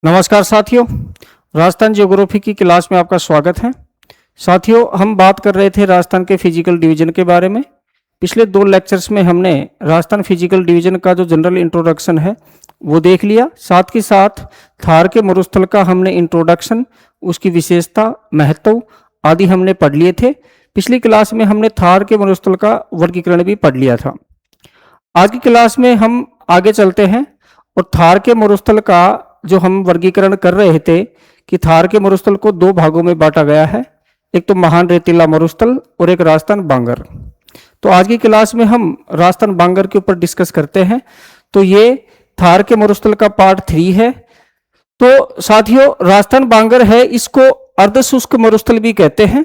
नमस्कार साथियों, राजस्थान ज्योग्राफी की क्लास में आपका स्वागत है। साथियों, हम बात कर रहे थे राजस्थान के फिजिकल डिवीजन के बारे में। पिछले 2 लेक्चर्स में हमने राजस्थान फिजिकल डिवीजन का जो जनरल इंट्रोडक्शन है वो देख लिया। साथ के साथ थार के मरुस्थल का हमने इंट्रोडक्शन, उसकी विशेषता, महत्व आदि हमने पढ़ लिए थे। पिछली क्लास में हमने थार के मरुस्थल का वर्गीकरण भी पढ़ लिया था। आज की क्लास में हम आगे चलते हैं और थार के मरुस्थल का जो हम वर्गीकरण कर रहे थे कि थार के मरुस्थल को 2 भागों में बांटा गया है, एक तो महान रेतीला मरुस्थल और एक राजस्थान बांगर। तो आज की क्लास में हम राजस्थान बांगर के ऊपर डिस्कस करते हैं। तो ये थार के मरुस्थल का पार्ट 3 है। तो साथियों, राजस्थान बांगर है, इसको अर्ध शुष्क मरुस्थल भी कहते हैं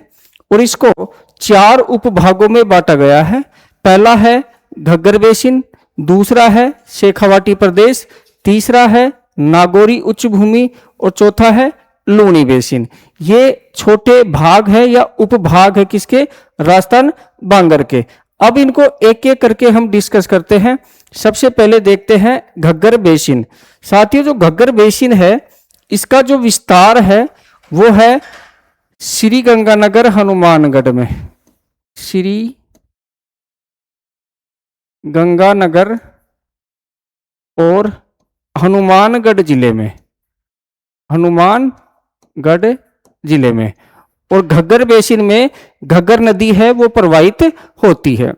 और इसको 4 उपभागों में बांटा गया है। पहला है घग्गर बेसिन, दूसरा है शेखावाटी प्रदेश, तीसरा है नागौरी उच्च भूमि और चौथा है लूणी बेसिन। ये छोटे भाग है या उपभाग है किसके? राजस्थान बांगर के। अब इनको एक एक करके हम डिस्कस करते हैं। सबसे पहले देखते हैं घग्गर बेसिन। साथियों, जो घग्गर बेसिन है इसका जो विस्तार है वो है श्री गंगानगर हनुमानगढ़ में, श्री गंगानगर और हनुमानगढ़ जिले में, हनुमानगढ़ जिले में। और घग्गर बेसिन में घग्गर नदी है वो प्रवाहित होती है।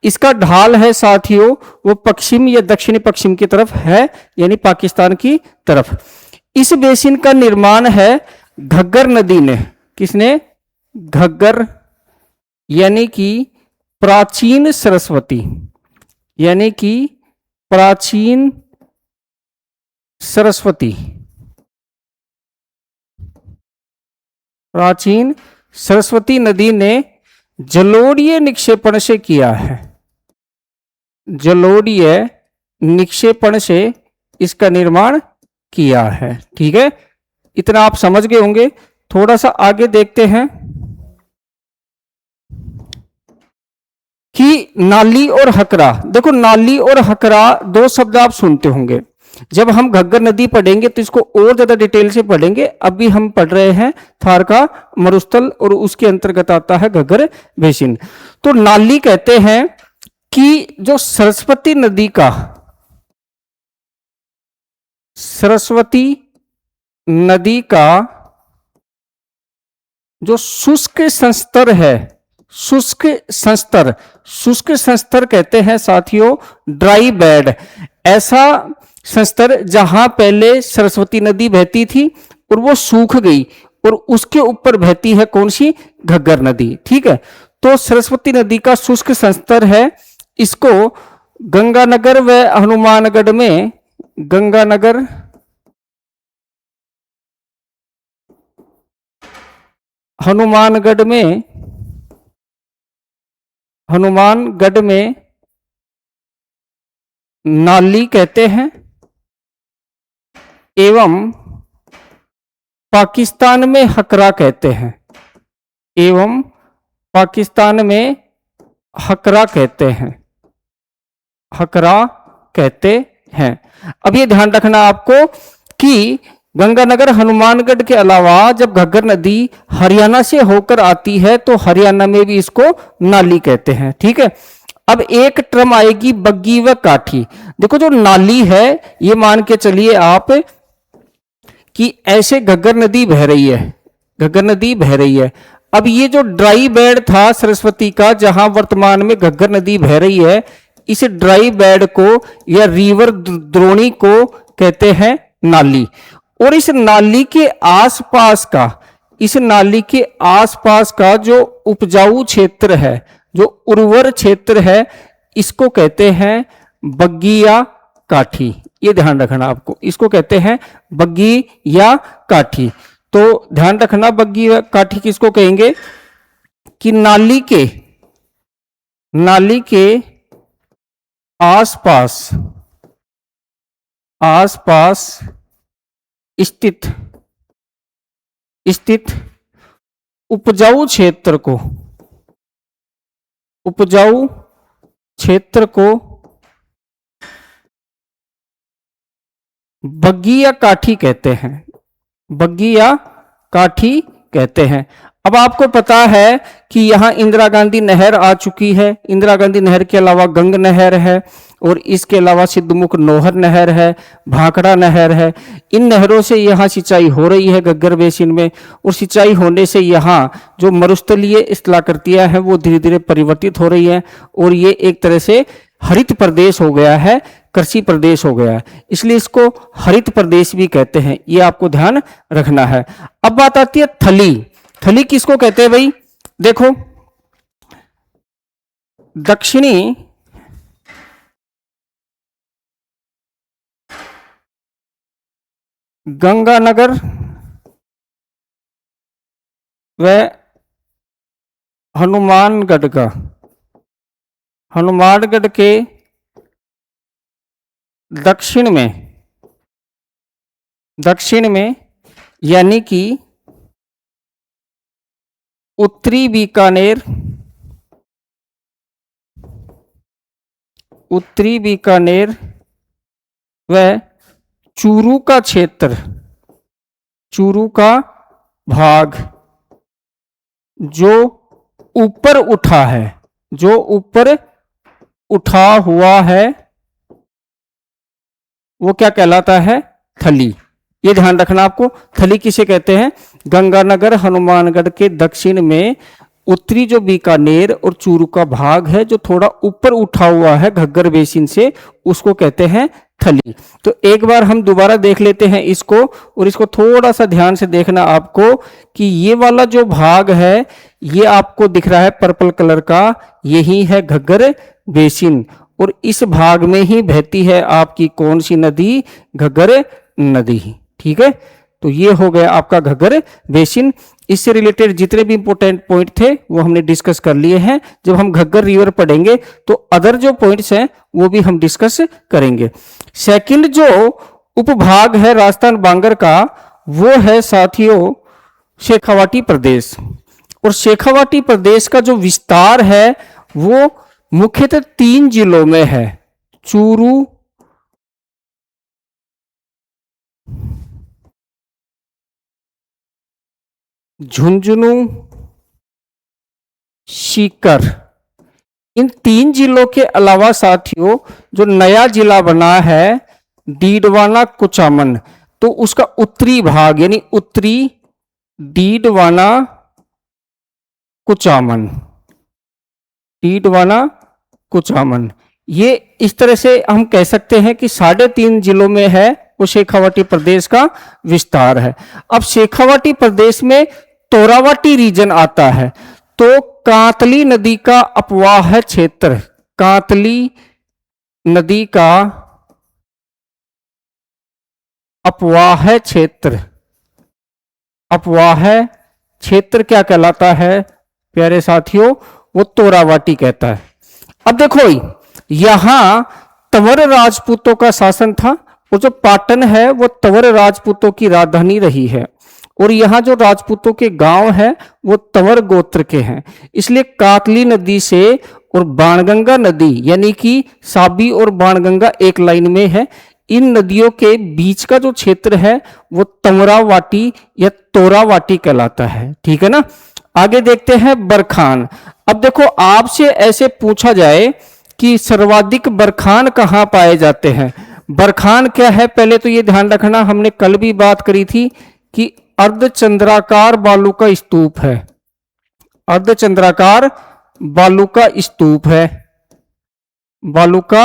इसका ढाल है साथियों वो पश्चिम या दक्षिणी पश्चिम की तरफ है, यानी पाकिस्तान की तरफ। इस बेसिन का निर्माण है घग्गर नदी ने। किसने? घग्गर, यानी कि प्राचीन सरस्वती, यानी कि प्राचीन सरस्वती, प्राचीन सरस्वती नदी ने जलोढ़ीय निक्षेपण से किया है। जलोढ़ीय निक्षेपण से इसका निर्माण किया है। ठीक है, इतना आप समझ गए होंगे। थोड़ा सा आगे देखते हैं कि नाली और हकरा। देखो, नाली और हकरा 2 शब्द आप सुनते होंगे। जब हम घग्गर नदी पढ़ेंगे तो इसको और ज्यादा डिटेल से पढ़ेंगे। अभी हम पढ़ रहे हैं थार का मरुस्थल और उसके अंतर्गत आता है घग्गर बेसिन। तो नाली कहते हैं कि जो सरस्वती नदी का, सरस्वती नदी का जो शुष्क संस्तर है, शुष्क संस्तर, शुष्क संस्तर कहते हैं साथियों ड्राई बेड। ऐसा संस्तर जहां पहले सरस्वती नदी बहती थी और वो सूख गई और उसके ऊपर बहती है कौन सी? घग्गर नदी। ठीक है, तो सरस्वती नदी का शुष्क संस्तर है। इसको गंगानगर व हनुमानगढ़ में, गंगानगर, हनुमानगढ़ में, हनुमानगढ़ में नाली कहते हैं एवं पाकिस्तान में हकरा कहते हैं, एवं पाकिस्तान में हकरा कहते हैं, हकरा कहते हैं। अब ये ध्यान रखना आपको कि गंगानगर हनुमानगढ़ के अलावा जब घग्गर नदी हरियाणा से होकर आती है तो हरियाणा में भी इसको नाली कहते हैं। ठीक है, अब एक टर्म आएगी बग्गी व काठी। देखो, जो नाली है ये मान के चलिए आप कि ऐसे घग्गर नदी बह रही है, घग्गर नदी बह रही है। अब ये जो ड्राई बेड था सरस्वती का, जहां वर्तमान में घग्गर नदी बह रही है, इस ड्राई बेड को या रिवर द्रोणी को कहते हैं नाली। और इस नाली के आसपास का, इस नाली के आसपास का जो उपजाऊ क्षेत्र है, जो उर्वर क्षेत्र है, इसको कहते हैं बग्गी या काठी। ये ध्यान रखना आपको, इसको कहते हैं बग्गी या काठी। तो ध्यान रखना, बग्गी या काठी किसको कहेंगे कि नाली के, नाली के आसपास, आसपास स्थित, स्थित उपजाऊ क्षेत्र को, उपजाऊ क्षेत्र को बग्गी या काठी कहते हैं, बग्गी या काठी कहते हैं। अब आपको पता है कि यहां इंदिरा गांधी नहर आ चुकी है, इंदिरा गांधी नहर के अलावा गंग नहर है, और इसके अलावा सिद्धमुख नौहर नहर है, भाखड़ा नहर है। इन नहरों से यहाँ सिंचाई हो रही है घग्गर बेसिन में, और सिंचाई होने से यहाँ जो मरुस्थलीय स्थलाकृतियां हैं वो धीरे धीरे परिवर्तित हो रही हैं, और ये एक तरह से हरित प्रदेश हो गया है, कृषि प्रदेश हो गया है, इसलिए इसको हरित प्रदेश भी कहते हैं। ये आपको ध्यान रखना है। अब बात आती है थली। थली किसको कहते हैं भाई? देखो, दक्षिणी गंगानगर व हनुमानगढ़ का, हनुमानगढ़ के दक्षिण में यानी कि उत्तरी बीकानेर व चूरू का क्षेत्र, चूरू का भाग जो ऊपर उठा है, जो ऊपर उठा हुआ है, वो क्या कहलाता है? थली। ये ध्यान रखना आपको, थली किसे कहते हैं? गंगानगर हनुमानगढ़ के दक्षिण में उत्तरी जो बीकानेर और चूरू का भाग है जो थोड़ा ऊपर उठा हुआ है घग्गर बेसिन से, उसको कहते हैं थली। तो एक बार हम दोबारा देख लेते हैं इसको, और इसको थोड़ा सा ध्यान से देखना आपको कि ये वाला जो भाग है ये आपको दिख रहा है पर्पल कलर का, यही है घग्गर बेसिन, और इस भाग में ही बहती है आपकी कौन सी नदी? घग्गर नदी। ठीक है, तो ये हो गया आपका घग्गर बेसिन। इससे रिलेटेड जितने भी इंपॉर्टेंट पॉइंट थे वो हमने डिस्कस कर लिए हैं। जब हम घग्गर रिवर पढ़ेंगे तो अदर जो पॉइंट्स हैं वो भी हम डिस्कस करेंगे। सेकंड जो उपभाग है राजस्थान बांगर का, वो है साथियों शेखावाटी प्रदेश। और शेखावाटी प्रदेश का जो विस्तार है वो मुख्यतः 3 जिलों में है, चूरू, झुंझुनू, सीकर। इन 3 जिलों के अलावा साथियों जो नया जिला बना है डीडवाना कुचामन, तो उसका उत्तरी भाग यानी उत्तरी डीडवाना कुचामन, डीडवाना कुचामन, ये इस तरह से हम कह सकते हैं कि 3.5 जिलों में है वो शेखावाटी प्रदेश का विस्तार है। अब शेखावाटी प्रदेश में तोरावाटी रीजन आता है, तो कांतली नदी का अपवाह क्षेत्र, कांतली नदी का अपवाह क्षेत्र, अपवाह क्षेत्र क्या कहलाता है प्यारे साथियों? वो तोरावाटी कहता है। अब देखो यहां तंवर राजपूतों का शासन था, और जो पाटन है वो तंवर राजपूतों की राजधानी रही है, और यहाँ जो राजपूतों के गांव हैं वो तंवर गोत्र के हैं। इसलिए कातली नदी से और बाणगंगा नदी यानी कि साबी और बाणगंगा एक लाइन में है, इन नदियों के बीच का जो क्षेत्र है वो तंवरावाटी या तोरावाटी कहलाता है। ठीक है ना। आगे देखते हैं बरखान। अब देखो आपसे ऐसे पूछा जाए कि सर्वाधिक बरखान कहाँ पाए जाते हैं, बरखान क्या है? पहले तो ये ध्यान रखना, हमने कल भी बात करी थी कि अर्धचंद्राकार बालू का स्तूप है, अर्धचंद्राकार बालू का स्तूप है, बालू का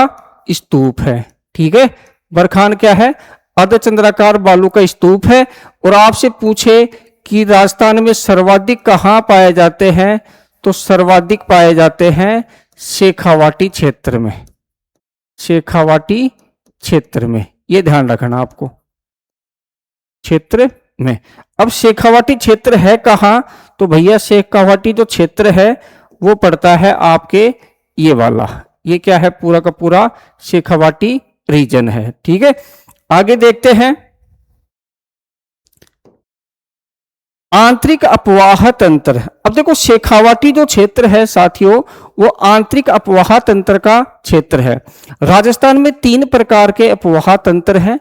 स्तूप है। ठीक है, बरखान क्या है? अर्धचंद्राकार बालू का स्तूप है। और आपसे पूछे कि राजस्थान में सर्वाधिक कहां पाए जाते हैं, तो सर्वाधिक पाए जाते हैं शेखावाटी क्षेत्र में, शेखावाटी क्षेत्र में। यह ध्यान रखना आपको, क्षेत्र में। अब शेखावाटी क्षेत्र है कहां? तो भैया शेखावाटी जो क्षेत्र है वो पड़ता है आपके ये वाला, ये क्या है? पूरा का पूरा शेखावाटी रीजन है। ठीक है, आगे देखते हैं। आंतरिक अपवाह तंत्र। अब देखो शेखावाटी जो क्षेत्र है साथियों, वो आंतरिक अपवाह तंत्र का क्षेत्र है। राजस्थान में 3 प्रकार के अपवाह तंत्र हैं।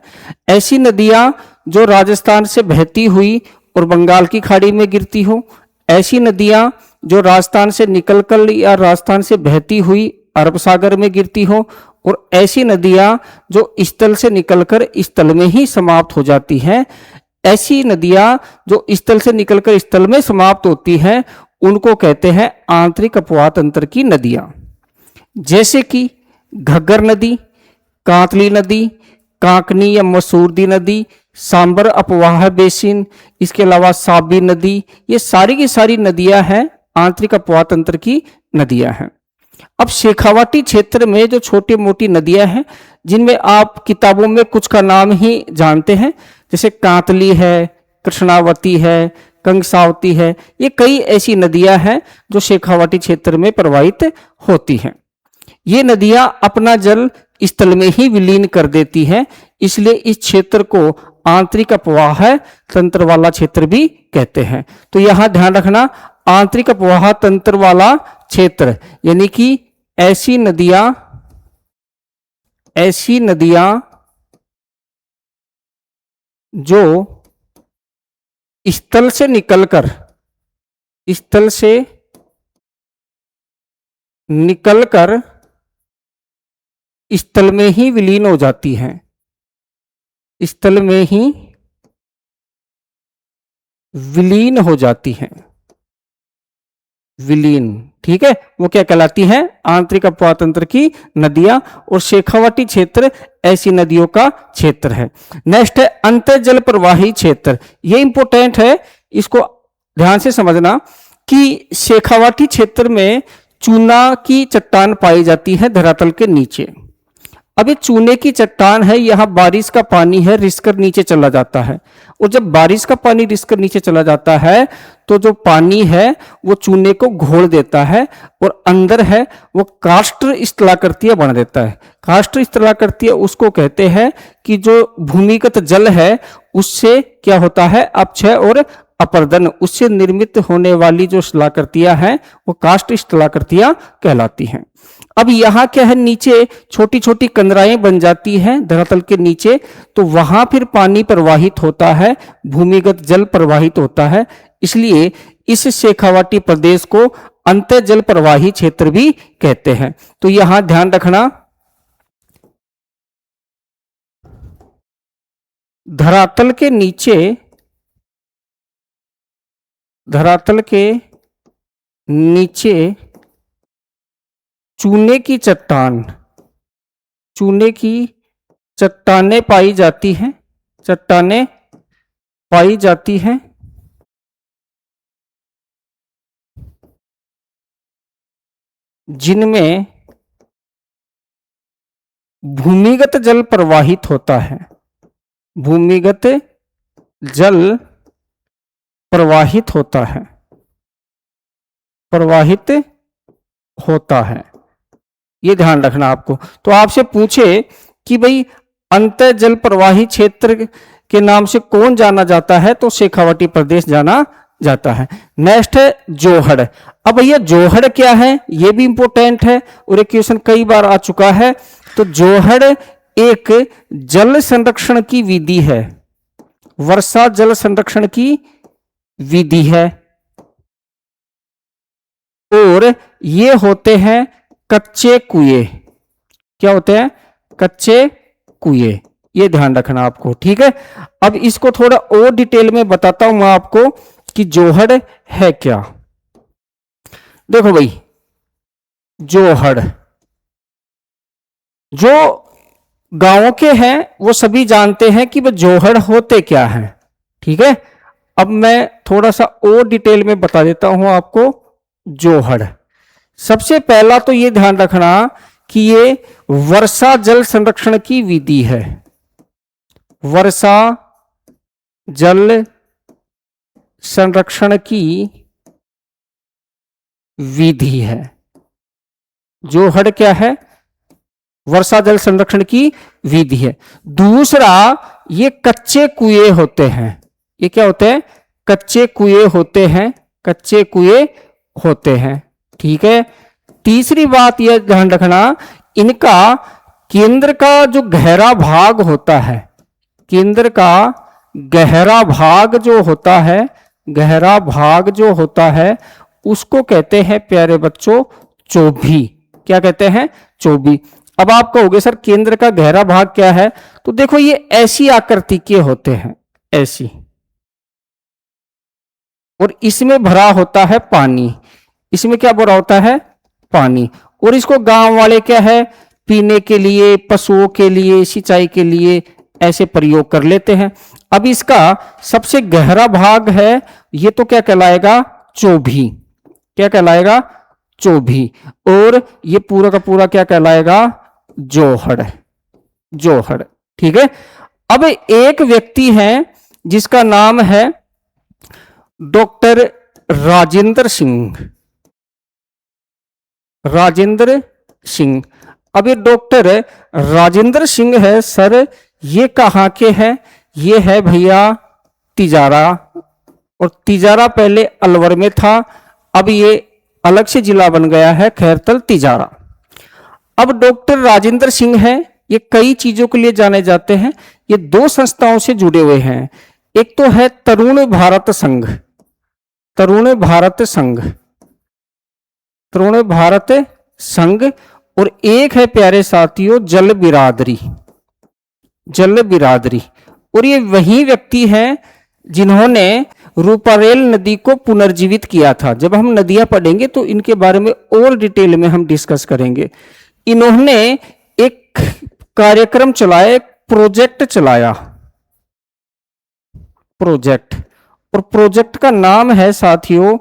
ऐसी नदियां जो राजस्थान से बहती हुई और बंगाल की खाड़ी में गिरती हो, ऐसी नदियां जो राजस्थान से निकलकर या राजस्थान से बहती हुई अरब सागर में गिरती हो, और ऐसी नदियां जो स्थल से निकलकर स्थल में ही समाप्त हो जाती हैं। ऐसी नदियां जो स्थल से निकलकर स्थल में समाप्त होती हैं उनको कहते हैं आंतरिक अपवाह तंत्र की नदियां। जैसे कि घग्गर नदी, कांतली नदी, कांकनी या मसूरदी नदी, सांबर अपवाह बेसिन, इसके अलावा साबी नदी, ये सारी की सारी नदियां हैं आंतरिक अपवाह तंत्र की नदियां हैं। अब शेखावाटी क्षेत्र में जो छोटी मोटी नदियां हैं जिनमें आप किताबों में कुछ का नाम ही जानते हैं, जैसे कांतली है, कृष्णावती है, कंसावती है, ये कई ऐसी नदियां हैं जो शेखावाटी क्षेत्र में प्रवाहित होती हैं। ये नदियां अपना जल स्थल में ही विलीन कर देती हैं, इसलिए इस क्षेत्र को आंतरिक अपवाह तंत्र वाला क्षेत्र भी कहते हैं। तो यहां ध्यान रखना, आंतरिक अपवाह तंत्र वाला क्षेत्र यानी कि ऐसी नदियां जो स्थल से निकलकर स्थल में ही विलीन हो जाती हैं, स्थल में ही विलीन हो जाती हैं, विलीन, ठीक है, वो क्या कहलाती हैं? आंतरिक अपवाह तंत्र की नदियां। और शेखावाटी क्षेत्र ऐसी नदियों का क्षेत्र है। नेक्स्ट है अंतर जल प्रवाही क्षेत्र। ये इंपॉर्टेंट है, इसको ध्यान से समझना कि शेखावाटी क्षेत्र में चूना की चट्टान पाई जाती है धरातल के नीचे। अब ये चूने की चट्टान है, यहां बारिश का पानी है रिसकर नीचे चला जाता है, और जब बारिश का पानी रिसकर नीचे चला जाता है तो जो पानी है वो चूने को घोल देता है, और अंदर है वो काष्ठ स्थलाकृतियां बना देता है। काष्ठ स्थलाकृतियां उसको कहते हैं कि जो भूमिगत जल है उससे क्या होता है, अपक्षय और अपर्दन, उससे निर्मित होने वाली जो स्थलाकृतियां हैं वो काष्ठ स्थलाकृतियां कहलाती हैं। अब यहाँ क्या है, नीचे छोटी छोटी कंदराएं बन जाती हैं धरातल के नीचे, तो वहां फिर पानी प्रवाहित होता है, भूमिगत जल प्रवाहित होता है। इसलिए इस शेखावाटी प्रदेश को अंतर जल प्रवाही क्षेत्र भी कहते हैं। तो यहां ध्यान रखना, धरातल के नीचे चूने की चट्टानें पाई जाती हैं, जिनमें भूमिगत जल प्रवाहित होता है, भूमिगत जल प्रवाहित होता है। ये ध्यान रखना आपको। तो आपसे पूछे कि भाई अंतर जल प्रवाही क्षेत्र के नाम से कौन जाना जाता है, तो शेखावाटी प्रदेश जाना जाता है। नेक्स्ट है जोहड़। अब भैया जोहड़ क्या है, ये भी इंपॉर्टेंट है और एक क्वेश्चन कई बार आ चुका है। तो जोहड़ एक जल संरक्षण की विधि है, वर्षा जल संरक्षण की विधि है, और ये होते हैं कच्चे कुएं। क्या होते हैं? कच्चे कुएं। ये ध्यान रखना आपको, ठीक है। अब इसको थोड़ा और डिटेल में बताता हूं मैं आपको कि जोहड़ है क्या। देखो भाई, जोहड़ जो गांवों के हैं वो सभी जानते हैं कि वो जोहड़ होते क्या है, ठीक है। अब मैं थोड़ा सा और डिटेल में बता देता हूं आपको। जोहड़ सबसे पहला तो ये ध्यान रखना कि ये वर्षा जल संरक्षण की विधि है, वर्षा जल संरक्षण की विधि है। जोहड़ क्या है? वर्षा जल संरक्षण की विधि है। दूसरा, ये कच्चे कुएं होते हैं। ये क्या होते हैं? कच्चे कुएं होते हैं, कच्चे कुएं होते हैं। ठीक है। तीसरी बात यह ध्यान रखना, इनका केंद्र का जो गहरा भाग होता है, केंद्र का गहरा भाग जो होता है, गहरा भाग जो होता है उसको कहते हैं प्यारे बच्चों चोभी। क्या कहते हैं? चोभी। अब आप कहोगे सर केंद्र का गहरा भाग क्या है? तो देखो ये ऐसी आकृति के होते हैं, ऐसी, और इसमें भरा होता है पानी। इसमें क्या भरा होता है? पानी। और इसको गांव वाले क्या है, पीने के लिए, पशुओं के लिए, सिंचाई के लिए ऐसे प्रयोग कर लेते हैं। अब इसका सबसे गहरा भाग है, ये तो क्या कहलाएगा? चोभी। क्या कहलाएगा? चोभी। और ये पूरा का पूरा क्या कहलाएगा? जोहड़। जोहड़। ठीक है। अब एक व्यक्ति है जिसका नाम है डॉक्टर राजेंद्र सिंह। राजेंद्र सिंह। अब ये डॉक्टर राजेंद्र सिंह है सर, ये कहाँ के हैं? ये है भैया तिजारा, और तिजारा पहले अलवर में था, अब ये अलग से जिला बन गया है खैरतल तिजारा। अब डॉक्टर राजेंद्र सिंह है, ये कई चीजों के लिए जाने जाते हैं। ये दो संस्थाओं से जुड़े हुए हैं, एक तो है तरुण भारत संघ, तरुण भारत संघ, तरुण भारत संघ, और एक है प्यारे साथियों जल बिरादरी, जल बिरादरी। और ये वही व्यक्ति हैं जिन्होंने रूपारेल नदी को पुनर्जीवित किया था। जब हम नदियां पढ़ेंगे तो इनके बारे में और डिटेल में हम डिस्कस करेंगे। इन्होंने एक कार्यक्रम चलाया, एक प्रोजेक्ट चलाया, प्रोजेक्ट, और प्रोजेक्ट का नाम है साथियों,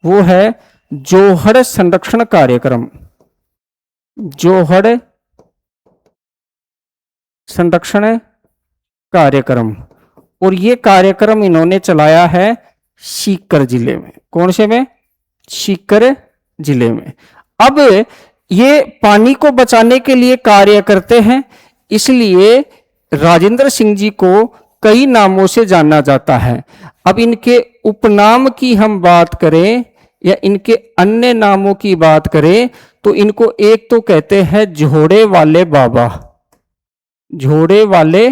वो है जोहड़ संरक्षण कार्यक्रम। जोहड़ संरक्षण कार्यक्रम। और ये कार्यक्रम इन्होंने चलाया है सीकर जिले में। कौन से में? सीकर जिले में। अब ये पानी को बचाने के लिए कार्य करते हैं, इसलिए राजेंद्र सिंह जी को कई नामों से जाना जाता है। अब इनके उपनाम की हम बात करें या इनके अन्य नामों की बात करें तो इनको एक तो कहते हैं झोड़े वाले बाबा, झोड़े वाले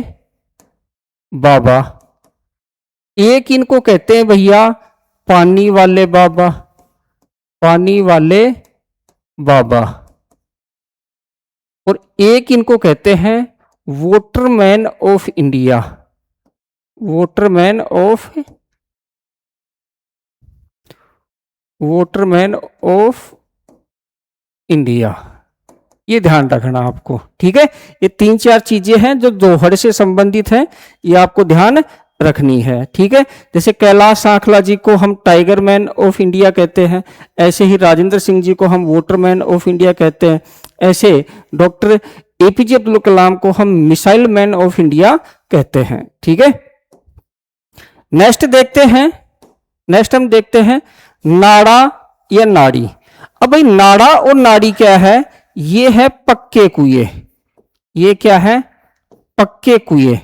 बाबा। एक इनको कहते हैं भैया पानी वाले बाबा, पानी वाले बाबा। और एक इनको कहते हैं waterman of India, waterman of, waterman of India. ये ध्यान रखना आपको। ठीक है। ये तीन चार चीजें हैं जो जोहड़ से संबंधित है, ये आपको ध्यान रखनी है। ठीक है। जैसे कैलाश सांखला जी को हम टाइगर मैन ऑफ इंडिया कहते हैं, ऐसे ही राजेंद्र सिंह जी को हम वोटरमैन ऑफ इंडिया कहते हैं, ऐसे डॉक्टर एपीजे अब्दुल कलाम को हम मिसाइल मैन ऑफ इंडिया कहते हैं। ठीक है। नेक्स्ट देखते हैं, नेक्स्ट हम देखते हैं नाड़ा या नाड़ी। अब भाई नाड़ा और नाड़ी क्या है? ये है पक्के कुएं। ये क्या है? पक्के कुएं।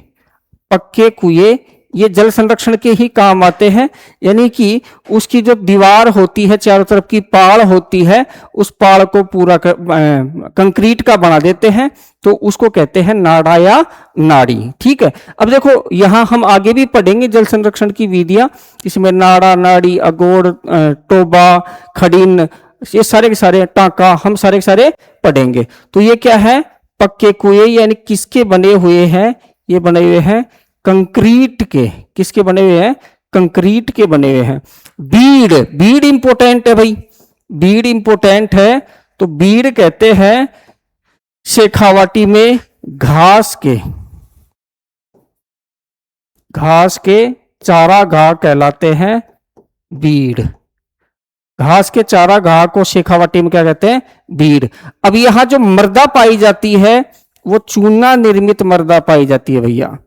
पक्के कुएं ये जल संरक्षण के ही काम आते हैं, यानी कि उसकी जो दीवार होती है, चारों तरफ की पाड़ होती है, उस पाड़ को पूरा कंक्रीट का बना देते हैं, तो उसको कहते हैं नाड़ा या नाड़ी। ठीक है। अब देखो यहां हम आगे भी पढ़ेंगे जल संरक्षण की विधियां, इसमें नाड़ा, नाड़ी, अगोड़, टोबा, खड़ीन, ये सारे के सारे, टांका, हम सारे के सारे पढ़ेंगे। तो ये क्या है? पक्के कुएं, यानी किसके बने हुए हैं? ये बने हुए हैं कंक्रीट के। किसके बने हुए हैं? कंक्रीट के बने हुए हैं। बीड़, बीड़ इंपोर्टेंट है भाई, बीड़ इंपोर्टेंट है। तो बीड़ कहते हैं शेखावाटी में घास के, घास के चारागाह कहलाते हैं बीड़। घास के चारागाह को शेखावाटी में क्या कहते हैं? बीड़। अब यहां जो मृदा पाई जाती है वो चूना निर्मित मृदा पाई जाती है भैया,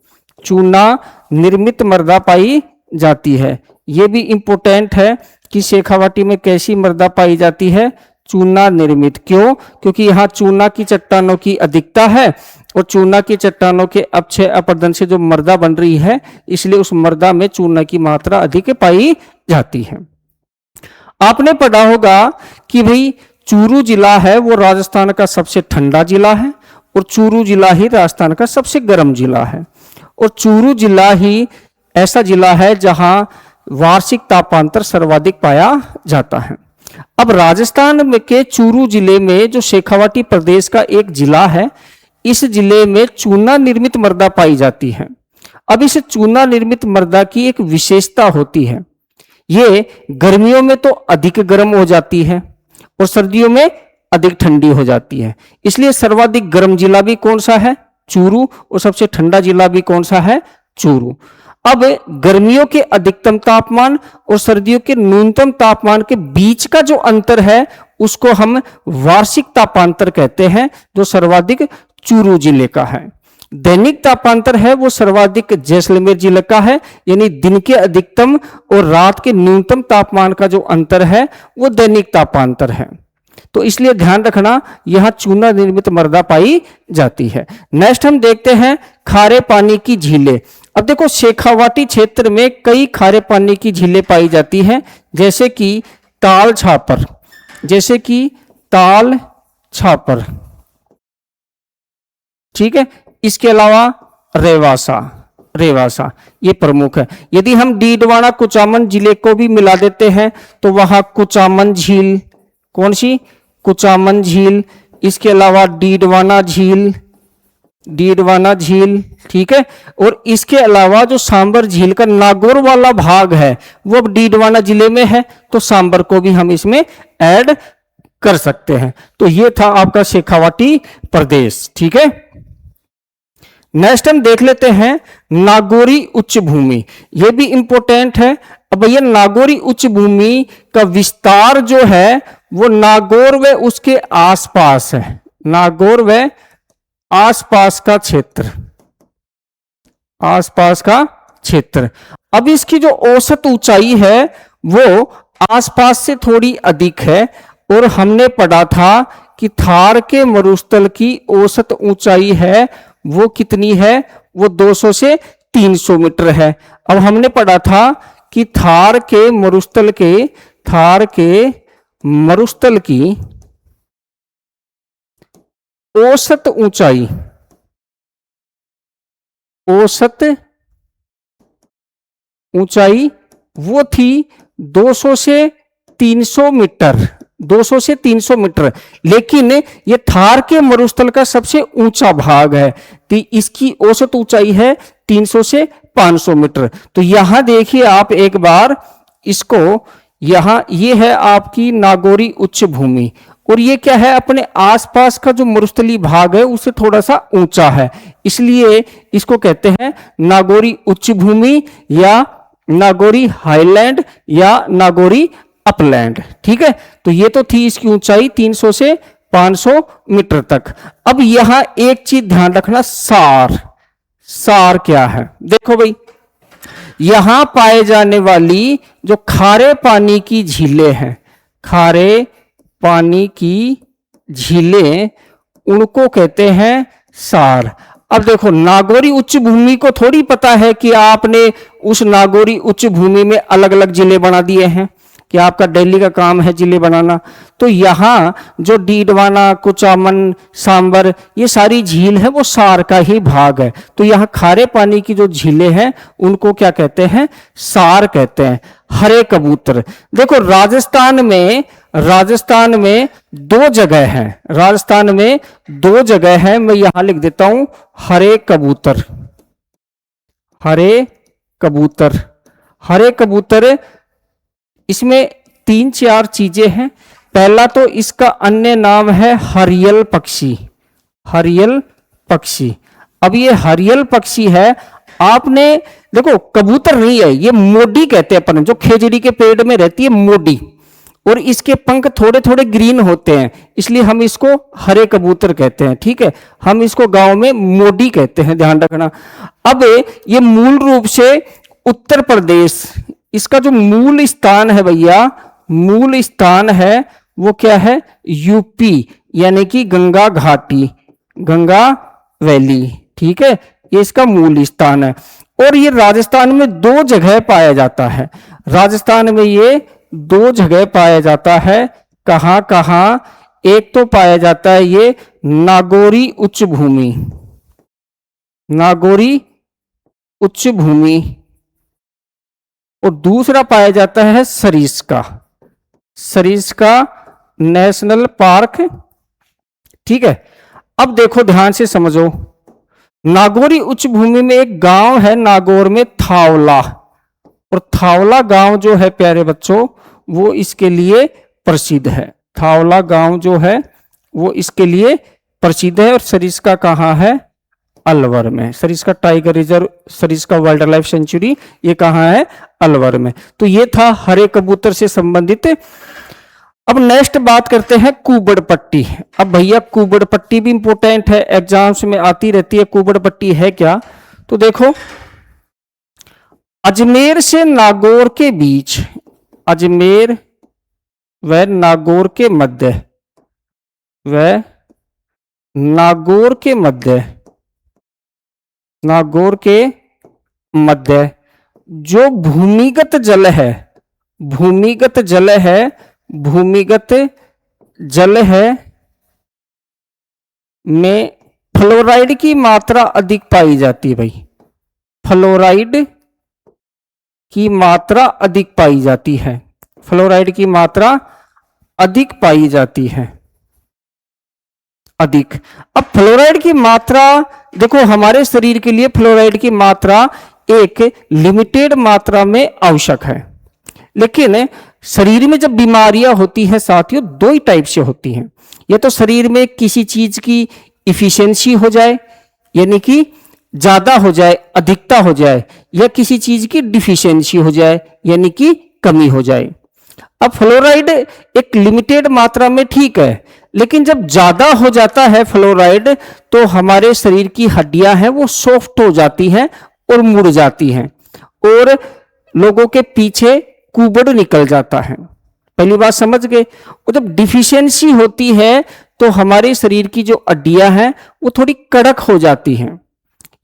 चूना निर्मित मृदा पाई जाती है। यह भी इंपोर्टेंट है कि शेखावाटी में कैसी मृदा पाई जाती है? चूना निर्मित। क्यों? क्योंकि यहां चूना की चट्टानों की अधिकता है और चूना की चट्टानों के अपक्षय अपरदन से जो मृदा बन रही है, इसलिए उस मृदा में चूना की मात्रा अधिक पाई जाती है। आपने पढ़ा होगा कि भाई चूरू जिला है वो राजस्थान का सबसे ठंडा जिला है और चूरू जिला ही राजस्थान का सबसे गर्म जिला है, और चूरू जिला ही ऐसा जिला है जहां वार्षिक तापांतर सर्वाधिक पाया जाता है। अब राजस्थान में के चूरू जिले में जो शेखावाटी प्रदेश का एक जिला है, इस जिले में चूना निर्मित मृदा पाई जाती है। अब इस चूना निर्मित मृदा की एक विशेषता होती है, ये गर्मियों में तो अधिक गर्म हो जाती है और सर्दियों में अधिक ठंडी हो जाती है। इसलिए सर्वाधिक गर्म जिला भी कौन सा है? चूरू। और सबसे ठंडा जिला भी कौन सा है? चूरू। अब गर्मियों के अधिकतम तापमान और सर्दियों के न्यूनतम तापमान के बीच का जो अंतर है उसको हम वार्षिक तापांतर कहते हैं, जो सर्वाधिक चूरू जिले का है। दैनिक तापांतर है वो सर्वाधिक जैसलमेर जिले का है, यानी दिन के अधिकतम और रात के न्यूनतम तापमान का जो अंतर है वो दैनिक तापांतर है। तो इसलिए ध्यान रखना, यहां चूना निर्मित मृदा पाई जाती है। नेक्स्ट हम देखते हैं खारे पानी की झीलें। अब देखो शेखावाटी क्षेत्र में कई खारे पानी की झीलें पाई जाती हैं, जैसे कि ताल छापर, जैसे कि ताल छापर, ठीक है। इसके अलावा रेवासा, रेवासा ये प्रमुख है। यदि हम डीडवाना कुचामन जिले को भी मिला देते हैं तो वहां कुचामन झील, कौन सी? कुचामन झील। इसके अलावा डीडवाना झील, डीडवाना झील, ठीक है। और इसके अलावा जो सांबर झील का नागौर वाला भाग है वो अब डीडवाना जिले में है, तो सांबर को भी हम इसमें ऐड कर सकते हैं। तो ये था आपका शेखावाटी प्रदेश, ठीक है। नेक्स्ट हम देख लेते हैं नागौरी उच्च भूमि, ये भी इंपॉर्टेंट है। अब भैया नागौरी उच्च भूमि का विस्तार जो है वो नागौर व उसके आसपास है, नागौर व आसपास का क्षेत्र, आसपास का क्षेत्र। अब इसकी जो औसत ऊंचाई है वो आसपास से थोड़ी अधिक है, और हमने पढ़ा था कि थार के मरुस्थल की औसत ऊंचाई है वो कितनी है? वो 200 से 300 मीटर है। अब हमने पढ़ा था कि थार के मरुस्थल की औसत ऊंचाई, औसत ऊंचाई वो थी 200 से 300 मीटर, 200 से 300 मीटर। लेकिन ये थार के मरुस्थल का सबसे ऊंचा भाग है, तो इसकी औसत ऊंचाई है 300 से 500 मीटर। तो यहां देखिए आप एक बार इसको, यहां ये है आपकी नागौरी उच्च भूमि, और ये क्या है? अपने आसपास का जो मरुस्थलीय भाग है उससे थोड़ा सा ऊंचा है, इसलिए इसको कहते हैं नागौरी उच्च भूमि या नागौरी हाईलैंड या नागौरी अपलैंड, ठीक है। तो ये तो थी इसकी ऊंचाई 300 से 500 मीटर तक। अब यहां एक चीज ध्यान रखना, सार, सार क्या है? देखो भाई, यहां पाए जाने वाली जो खारे पानी की झीलें हैं, खारे पानी की झीलें, उनको कहते हैं सार। अब देखो नागौरी उच्च भूमि को थोड़ी पता है कि आपने उस नागौरी उच्च भूमि में अलग अलग जिले बना दिए हैं, कि आपका दिल्ली का काम है जिले बनाना। तो यहाँ जो डीडवाना, कुचामन, सांबर, ये सारी झील है वो सार का ही भाग है। तो यहाँ खारे पानी की जो झीलें हैं उनको क्या कहते हैं? सार कहते हैं। हरे कबूतर, देखो राजस्थान में 2 जगह है, राजस्थान में 2 जगह है, मैं यहां लिख देता हूं हरे कबूतर, हरे कबूतर, हरे कबूतर। इसमें 3-4 चीजें हैं। पहला तो इसका अन्य नाम है हरियल पक्षी, हरियल पक्षी। अब ये हरियल पक्षी है, आपने देखो कबूतर नहीं है, ये मोडी कहते हैं अपन, जो खेजड़ी के पेड़ में रहती है मोडी, और इसके पंख थोड़े थोड़े ग्रीन होते हैं, इसलिए हम इसको हरे कबूतर कहते हैं, ठीक है। हम इसको गांव में मोडी कहते हैं, ध्यान रखना। अब ये मूल रूप से उत्तर प्रदेश, इसका जो मूल स्थान है भैया, मूल स्थान है वो क्या है? यूपी, यानी कि गंगा घाटी, गंगा वैली, ठीक है, ये इसका मूल स्थान है। और ये राजस्थान में दो जगह पाया जाता है, राजस्थान में ये दो जगह पाया जाता है। कहाँ कहाँ? एक तो पाया जाता है ये नागौरी उच्च भूमि, नागौरी उच्च भूमि, और दूसरा पाया जाता है सरिस्का, सरिस्का नेशनल पार्क, ठीक है। अब देखो ध्यान से समझो, नागौरी उच्च भूमि में एक गांव है नागौर में, थावला, और थावला गांव जो है प्यारे बच्चों वो इसके लिए प्रसिद्ध है, थावला गांव जो है वो इसके लिए प्रसिद्ध है। और सरिस्का कहाँ है? अलवर में, Sariska tiger reserve, Sariska wild life sanctuary ये कहाँ है? अलवर में। तो ये था हरे कबूतर से संबंधित। अब नेक्स्ट बात करते हैं कुबड़ पट्टी। अब भैया कुबड़ पट्टी भी इंपोर्टेंट है, एग्जाम्स में आती रहती है। कुबड़ पट्टी है क्या? तो देखो, अजमेर से नागौर के बीच, अजमेर व नागौर के मध्य, व नागौर के मध्य, नागौर के मध्य जो भूमिगत जल है, भूमिगत जल है, भूमिगत जल है में फ्लोराइड की मात्रा अधिक पाई जाती है। भाई फ्लोराइड की मात्रा अधिक पाई जाती है, फ्लोराइड की मात्रा अधिक पाई जाती है, अधिक। अब फ्लोराइड की मात्रा देखो, हमारे शरीर के लिए फ्लोराइड की मात्रा एक लिमिटेड मात्रा में आवश्यक है, लेकिन शरीर में जब बीमारियां होती हैं साथियों, दो ही टाइप से होती हैं। या तो शरीर में किसी चीज की इफिशियंसी हो जाए, यानी कि ज्यादा हो जाए, अधिकता हो जाए, या किसी चीज की डिफिशियंसी हो जाए, यानी कि कमी हो जाए। अब फ्लोराइड एक लिमिटेड मात्रा में ठीक है, लेकिन जब ज्यादा हो जाता है फ्लोराइड तो हमारे शरीर की हड्डियां हैं वो सॉफ्ट हो जाती हैं और मुड़ जाती हैं, और लोगों के पीछे कुबड़ निकल जाता है। पहली बात समझ गए। और जब डिफिशियंसी होती है तो हमारे शरीर की जो हड्डियां हैं वो थोड़ी कड़क हो जाती हैं,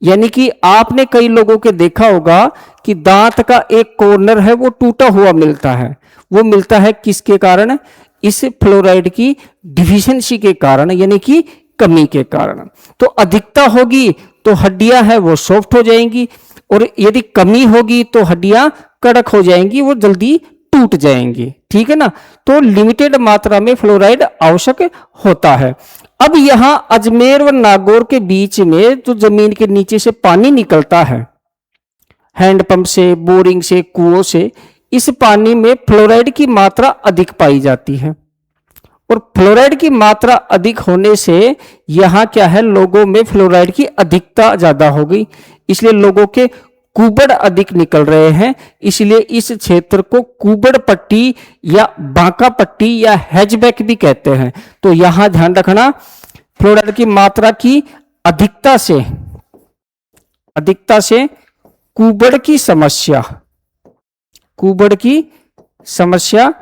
यानी कि आपने कई लोगों के देखा होगा कि दांत का एक कॉर्नर है वो टूटा हुआ मिलता है। वो मिलता है किसके कारण? इस फ्लोराइड की डिफिशियंसी के कारण, यानी कि कमी के कारण। तो अधिकता होगी तो हड्डियां हैं वो सॉफ्ट हो जाएंगी, और यदि कमी होगी तो हड्डियां कड़क हो जाएंगी, वो जल्दी टूट जाएंगी, ठीक है ना। तो लिमिटेड मात्रा में फ्लोराइड आवश्यक होता है। अब यहां अजमेर व नागौर के बीच में जो जमीन के नीचे से पानी निकलता है, हैंडपंप से, बोरिंग से, कुओं से, इस पानी में फ्लोराइड की मात्रा अधिक पाई जाती है। और फ्लोराइड की मात्रा अधिक होने से यहां क्या है, लोगों में फ्लोराइड की अधिकता ज्यादा हो गई, इसलिए लोगों के कुबड़ अधिक निकल रहे हैं। इसलिए इस क्षेत्र को कुबड़ पट्टी या बांका पट्टी या हैचबैक भी कहते हैं। तो यहां ध्यान रखना, फ्लोराइड की मात्रा की अधिकता से कुबड़ की समस्या, कुबड़ की समस्या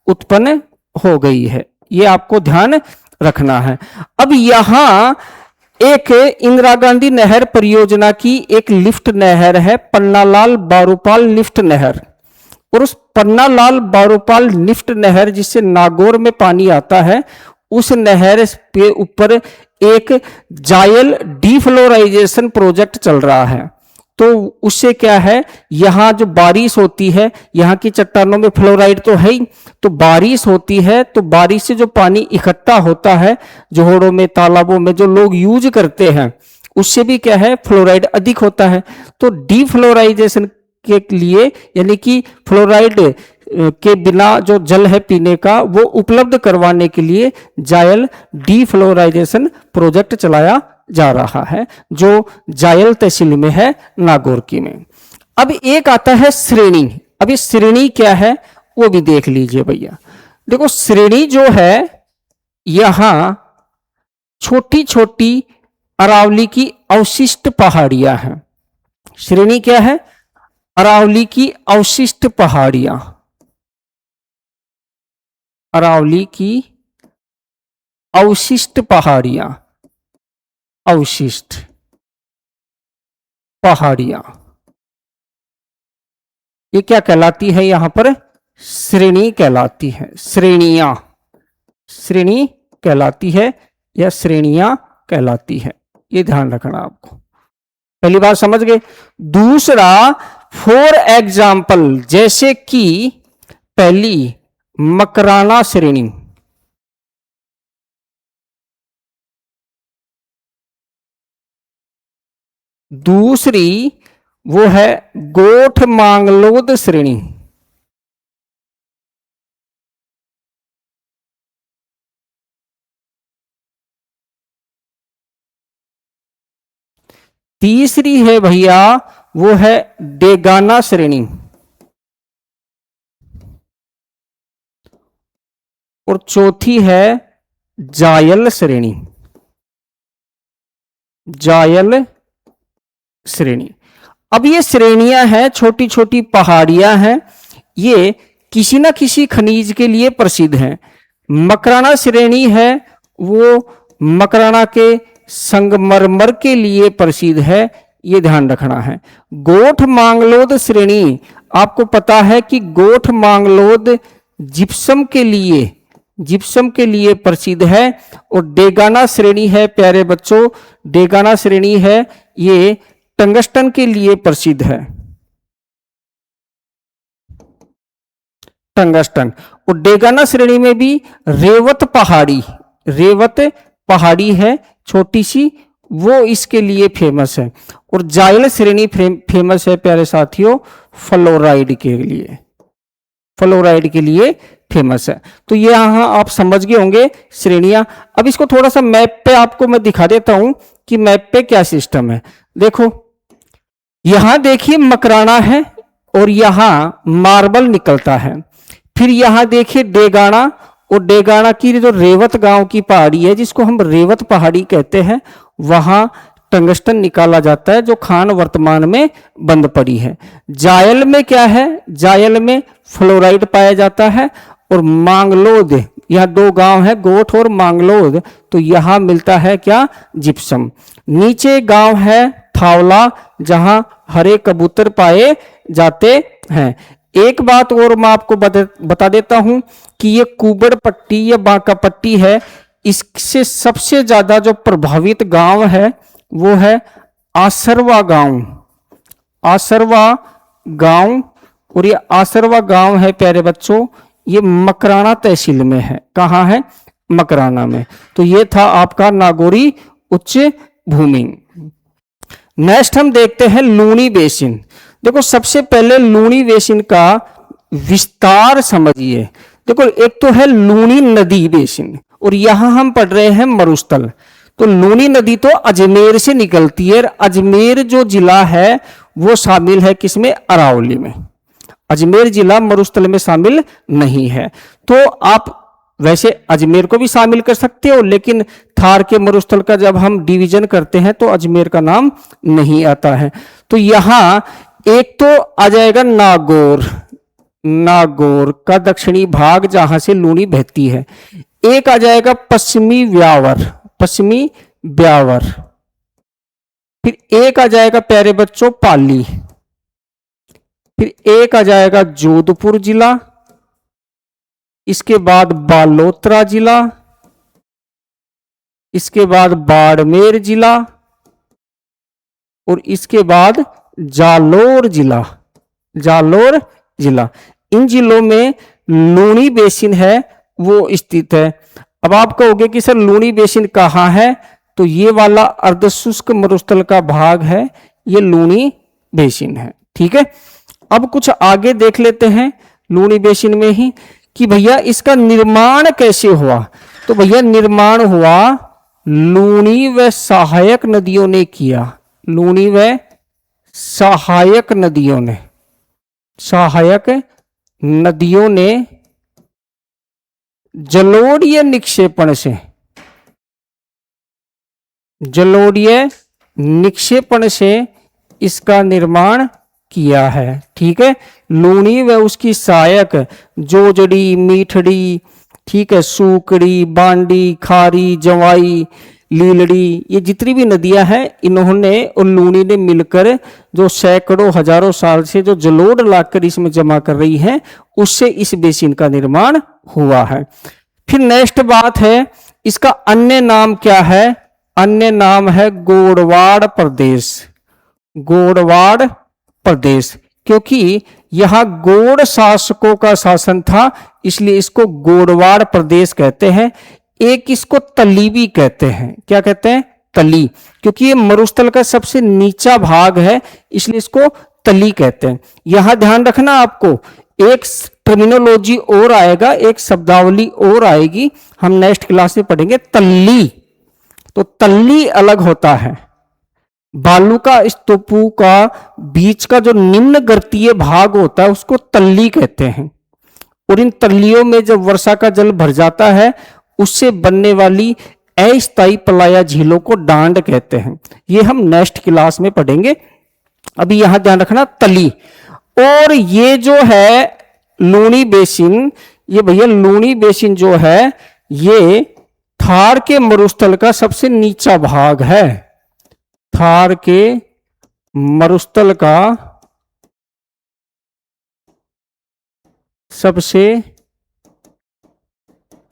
उत्पन्न हो गई है, ये आपको ध्यान रखना है। अब यहां एक इंदिरा गांधी नहर परियोजना की एक लिफ्ट नहर है, पन्नालाल बारूपाल लिफ्ट नहर। और उस पन्नालाल बारूपाल लिफ्ट नहर जिससे नागौर में पानी आता है, उस नहर के ऊपर एक जायल डीफ्लोराइजेशन प्रोजेक्ट चल रहा है। तो उससे क्या है, यहाँ जो बारिश होती है, यहाँ की चट्टानों में फ्लोराइड तो है ही, तो बारिश होती है तो बारिश से जो पानी इकट्ठा होता है जोहड़ों में, तालाबों में, जो लोग यूज करते हैं, उससे भी क्या है, फ्लोराइड अधिक होता है। तो डीफ्लोराइजेशन के लिए, यानी कि फ्लोराइड के बिना जो जल है पीने का, वो उपलब्ध करवाने के लिए जायल डीफ्लोराइजेशन प्रोजेक्ट चलाया जा रहा है, जो जायल तहसील में है, नागौर की में। अब एक आता है श्रेणी। अब ये श्रेणी क्या है वो भी देख लीजिए भैया। देखो श्रेणी जो है, यहां छोटी छोटी अरावली की अवशिष्ट पहाड़ियां हैं। श्रेणी क्या है? अरावली की अवशिष्ट पहाड़ियां, अरावली की अवशिष्ट पहाड़ियां। अवशिष्ट पहाड़ियां, ये क्या कहलाती है? यहां पर श्रेणी कहलाती है। श्रेणियां, श्रेणी कहलाती है या श्रेणियां कहलाती है, ये ध्यान रखना आपको। पहली बात समझ गए। दूसरा, फॉर एग्जाम्पल, जैसे कि पहली मकराना श्रेणी, दूसरी वो है गोठ मांगलोद श्रेणी, तीसरी है भैया वो है डेगाना श्रेणी, और चौथी है जायल श्रेणी। जायल श्रेणी। अब ये श्रेणियां हैं, छोटी छोटी पहाड़ियां हैं, ये किसी ना किसी खनिज के लिए प्रसिद्ध हैं। मकराना श्रेणी है वो मकराना के संगमरमर के लिए प्रसिद्ध है, ये ध्यान रखना है। गोठ मांगलोद श्रेणी, आपको पता है कि गोठ मांगलोद जिप्सम के लिए प्रसिद्ध है। और डेगाना श्रेणी है प्यारे बच्चों, डेगाना श्रेणी है ये टंगस्टन के लिए प्रसिद्ध है। टंगस्टन। और डेगाना श्रेणी में भी रेवत पहाड़ी है छोटी सी, वो इसके लिए फेमस है। और जायल श्रेणी फेमस है प्यारे साथियों फ्लोराइड के लिए फेमस है। तो ये यहां आप समझ गए होंगे श्रेणियां। अब इसको थोड़ा सा मैप पे आपको मैं दिखा देता हूं कि मैप पे क्या सिस्टम है। देखो यहां देखिए मकराना है और यहां मार्बल निकलता है। फिर यहां देखिए डेगाना, और डेगाना की जो रेवत गांव की पहाड़ी है जिसको हम रेवत पहाड़ी कहते हैं, वहां टंगस्टन निकाला जाता है जो खान वर्तमान में बंद पड़ी है। जायल में क्या है? जायल में फ्लोराइड पाया जाता है। और मांगलोद, यह दो गांव है गोठ और मांगलोद, तो यहां मिलता है क्या? जिप्सम। नीचे गांव है थावला जहां हरे कबूतर पाए जाते हैं। एक बात और मैं आपको बता देता हूं कि ये कुबड़ पट्टी या बांका पट्टी है, इससे सबसे ज्यादा जो प्रभावित गांव है वो है आसरवा गांव। और ये आसरवा गांव है प्यारे बच्चों, ये मकराना तहसील में है। कहाँ है? मकराना में। तो ये था आपका नागौरी उच्च भूमि। नेक्स्ट हम देखते हैं लूनी बेसिन। देखो सबसे पहले लूनी बेसिन का विस्तार समझिए। देखो एक तो है लूनी नदी बेसिन, और यहां हम पढ़ रहे हैं मरुस्थल। तो लूनी नदी तो अजमेर से निकलती है। अजमेर जो जिला है वो शामिल है किसमें? अरावली में। अजमेर जिला मरुस्थल में शामिल नहीं है। तो आप वैसे अजमेर को भी शामिल कर सकते हो, लेकिन थार के मरुस्थल का जब हम डिवीजन करते हैं तो अजमेर का नाम नहीं आता है। तो यहां एक तो आ जाएगा नागौर का दक्षिणी भाग जहां से लूनी बहती है। एक आ जाएगा पश्चिमी ब्यावर। फिर एक आ जाएगा प्यारे बच्चों पाली। फिर एक आ जाएगा जोधपुर जिला। इसके बाद बालोतरा जिला। इसके बाद बाड़मेर जिला। और इसके बाद जालोर जिला। इन जिलों में लूनी बेसिन है वो स्थित है। अब आप कहोगे कि सर लूनी बेसिन कहाँ है? तो ये वाला अर्धशुष्क मरुस्थल का भाग है, ये लूनी बेसिन है। ठीक है, अब कुछ आगे देख लेते हैं लूनी बेसिन में ही कि भैया इसका निर्माण कैसे हुआ। तो भैया निर्माण हुआ लूनी व सहायक नदियों ने किया। लूनी व सहायक नदियों ने जलोढ़ीय निक्षेपण से इसका निर्माण किया है। ठीक है, लूनी व उसकी सहायक जोजड़ी, मीठड़ी, ठीक है, सूकड़ी, बांडी, खारी, जवाई, लीलड़ी, ये जितनी भी नदियां हैं इन्होंने और लूनी ने मिलकर जो सैकड़ों हजारों साल से जो जलोढ़ लाकर इसमें जमा कर रही है, उससे इस बेसिन का निर्माण हुआ है। फिर नेक्स्ट बात है, इसका अन्य नाम क्या है? अन्य नाम है गोडवाड़ प्रदेश। गोडवाड़ प्रदेश, क्योंकि यहां गोड़ शासकों का शासन था, इसलिए इसको गोडवाड़ प्रदेश कहते हैं। एक इसको तली भी कहते हैं। क्या कहते हैं? तली, क्योंकि ये मरुस्थल का सबसे नीचा भाग है, इसलिए इसको तली कहते हैं। यहां ध्यान रखना, आपको एक टर्मिनोलॉजी और आएगा, एक शब्दावली और आएगी, हम नेक्स्ट क्लास में पढ़ेंगे। तल्ली, तो तल्ली अलग होता है। बालू का स्तूपों का बीच का जो निम्न गर्तीय भाग होता है उसको तल्ली कहते हैं। और इन तल्लियों में जब वर्षा का जल भर जाता है, उससे बनने वाली अस्थायी पलाया झीलों को डांड कहते हैं। ये हम नेक्स्ट क्लास में पढ़ेंगे। अभी यहां ध्यान रखना, तली। और ये जो है लूनी बेसिन, ये भैया लूनी बेसिन जो है, ये थार के मरुस्थल का सबसे नीचा भाग है। थार के मरुस्थल का सबसे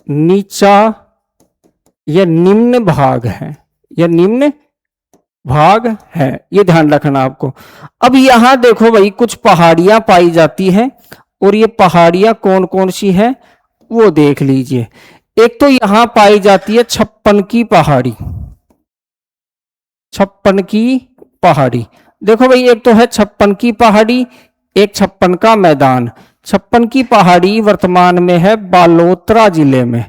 नीचा या निम्न भाग है, या निम्न भाग है, ये ध्यान रखना आपको। अब यहां देखो भाई, कुछ पहाड़ियां पाई जाती हैं, और ये पहाड़ियां कौन कौन सी है वो देख लीजिए। एक तो यहां पाई जाती है 56 की पहाड़ी। 56 की पहाड़ी, देखो भाई, एक तो है 56 की पहाड़ी, एक 56 का मैदान। 56 की पहाड़ी वर्तमान में है बालोतरा जिले में।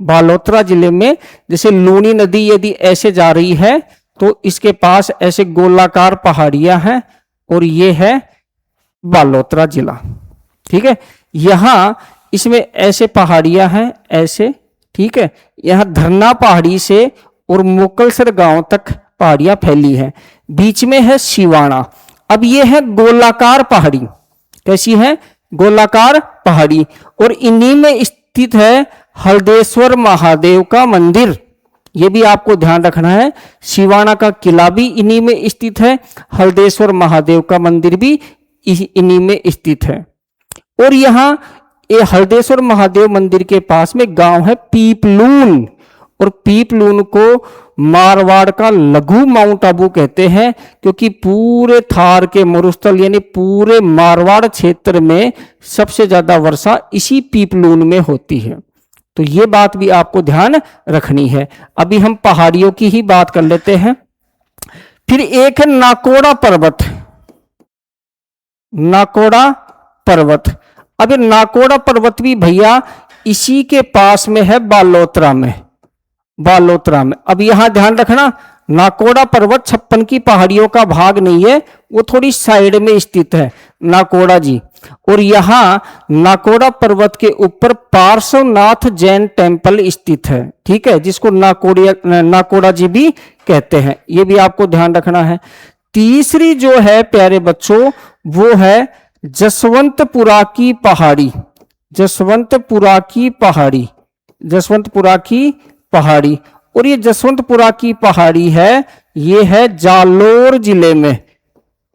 बालोतरा जिले में, जैसे लूनी नदी यदि ऐसे जा रही है तो इसके पास ऐसे गोलाकार पहाड़ियां हैं, और ये है बालोतरा जिला। ठीक है, यहां इसमें ऐसे पहाड़ियां हैं, ऐसे। ठीक है, यहां धरना पहाड़ी से और मोकलसर गांव तक पहाड़ियां फैली हैं। बीच में है शिवाना। अब ये है गोलाकार पहाड़ी। कैसी है? गोलाकार पहाड़ी। और इन्हीं में स्थित है हल्देश्वर महादेव का मंदिर। ये भी आपको ध्यान रखना है। शिवाना का किला भी इन्हीं में स्थित है, हल्देश्वर महादेव का मंदिर भी इन्हीं में स्थित है। और यहाँ ये हल्देश्वर महादेव मंदिर के पास में गांव है पीपलून, और पीपलून को मारवाड़ का लघु माउंट आबू कहते हैं, क्योंकि पूरे थार के मरुस्थल यानी पूरे मारवाड़ क्षेत्र में सबसे ज्यादा वर्षा इसी पीपलून में होती है। तो ये बात भी आपको ध्यान रखनी है। अभी हम पहाड़ियों की ही बात कर लेते हैं। फिर एक है नाकोड़ा पर्वत। नाकोड़ा पर्वत, अब नाकोड़ा पर्वत भी भैया इसी के पास में है, बालोतरा में। बालोतरा में। अब यहां ध्यान रखना, नाकोड़ा पर्वत 56 की पहाड़ियों का भाग नहीं है, वो थोड़ी साइड में स्थित है नाकोड़ा जी। और यहां नाकोड़ा पर्वत के ऊपर पार्श्वनाथ जैन टेम्पल स्थित है। ठीक है, जिसको नाकोड़ा जी भी कहते हैं। ये भी आपको ध्यान रखना है। तीसरी जो है प्यारे बच्चों, वो है जसवंतपुरा की पहाड़ी। जसवंतपुरा की पहाड़ी, जसवंतपुरा की पहाड़ी। और ये जसवंतपुरा की पहाड़ी है, ये है जालोर जिले में।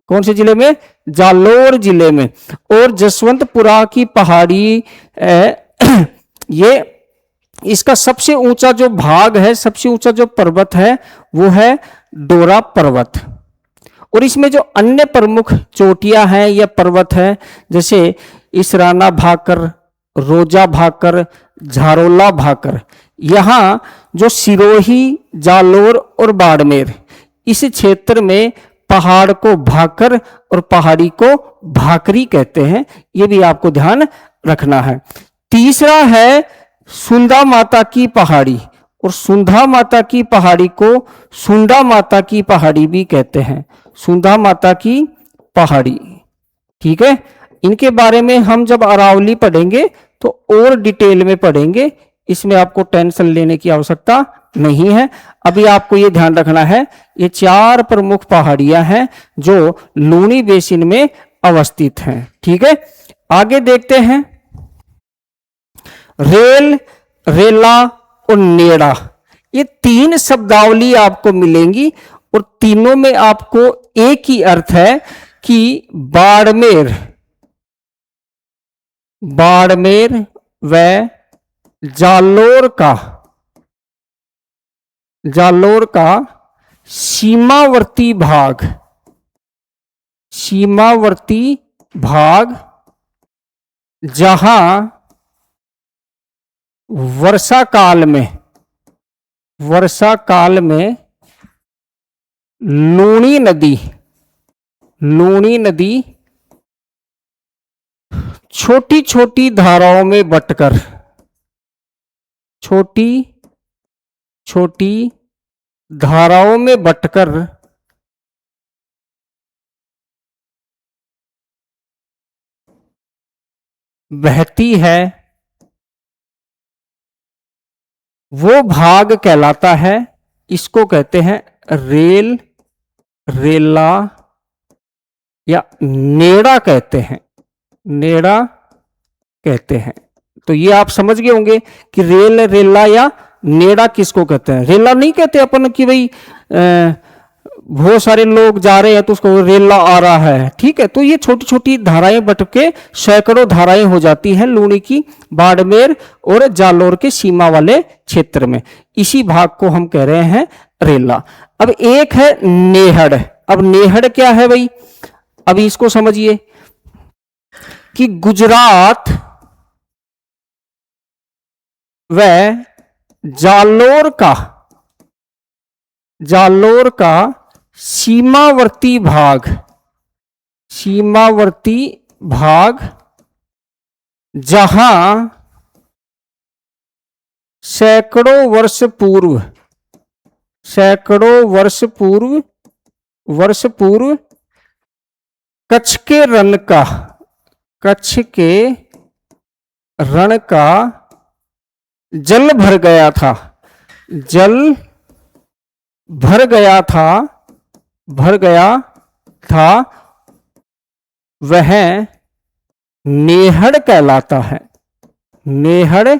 कौन से जिले में? जालोर जिले में। और जसवंतपुरा की पहाड़ी ये इसका सबसे ऊंचा जो भाग है, सबसे ऊंचा जो पर्वत है, वो है डोरा पर्वत। और इसमें जो अन्य प्रमुख चोटियां हैं या पर्वत हैं, जैसे इसराना भाकर, रोजा भाकर, झारोला भाकर। यहाँ जो सिरोही, जालोर और बाड़मेर, इस क्षेत्र में पहाड़ को भाकर और पहाड़ी को भाकरी कहते हैं। ये भी आपको ध्यान रखना है। तीसरा है सुंदा माता की पहाड़ी, और सुंधा माता की पहाड़ी को सुंडा माता की पहाड़ी भी कहते हैं। सुंधा माता की पहाड़ी। ठीक है, इनके बारे में हम जब अरावली पढ़ेंगे तो और डिटेल में पढ़ेंगे, इसमें आपको टेंशन लेने की आवश्यकता नहीं है। अभी आपको ये ध्यान रखना है, ये 4 प्रमुख पहाड़ियां हैं जो लूनी बेसिन में अवस्थित हैं। ठीक है, आगे देखते हैं। रेल, रेला और नेड़ा, ये तीन शब्दावली आपको मिलेंगी और तीनों में आपको एक ही अर्थ है कि बाड़मेर, बाड़मेर व जालोर का, जालोर का सीमावर्ती भाग, सीमावर्ती भाग जहां वर्षा काल में, वर्षा काल में लूणी नदी, लूणी नदी छोटी छोटी धाराओं में बटकर, छोटी छोटी धाराओं में बटकर बहती है, वो भाग कहलाता है, इसको कहते हैं रेल, रेला या नेड़ा कहते हैं, नेड़ा कहते हैं। तो ये आप समझ गए होंगे कि रेल, रेला या नेड़ा किसको कहते हैं। रेला नहीं कहते अपन कि भाई बहुत सारे लोग जा रहे हैं तो उसको रेला आ रहा है, ठीक है। तो ये छोटी छोटी धाराएं बट के सैकड़ों धाराएं हो जाती हैं लूणी की, बाड़मेर और जालोर के सीमा वाले क्षेत्र में। इसी भाग को हम कह रहे हैं रेला। अब एक है नेहड़। अब नेहड़ क्या है भाई, अभी इसको समझिए कि गुजरात व जालोर का, जालोर का सीमावर्ती भाग, सीमावर्ती भाग जहां सैकड़ों वर्ष पूर्व, सैकड़ों वर्ष पूर्व, वर्ष पूर्व कच्छ के रण का, कच्छ के रण का जल भर गया था, जल भर गया था, भर गया था, वह नेहड़ कहलाता है, नेहड़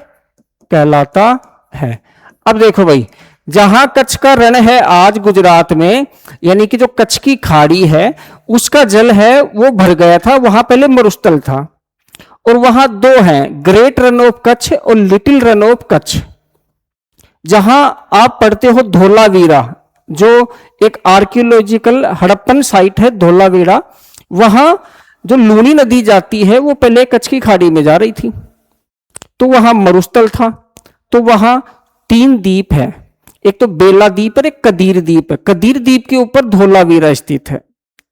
कहलाता है। अब देखो भाई, जहां कच्छ का रण है आज गुजरात में, यानी कि जो कच्छ की खाड़ी है उसका जल है वो भर गया था, वहां पहले मरुस्थल था। और वहां दो हैं, ग्रेट रन ऑफ कच्छ और लिटिल रन ऑफ कच्छ। जहां आप पढ़ते हो धोलावीरा, जो एक आर्कियोलॉजिकल हड़प्पन साइट है धोलावीरा, वहां जो लूणी नदी जाती है वो पहले कच्छ की खाड़ी में जा रही थी, तो वहां मरुस्थल था। तो वहां तीन द्वीप है, एक तो बेला द्वीप और एक कदीर द्वीप है। कदीर द्वीप के ऊपर धोलावीरा स्थित है।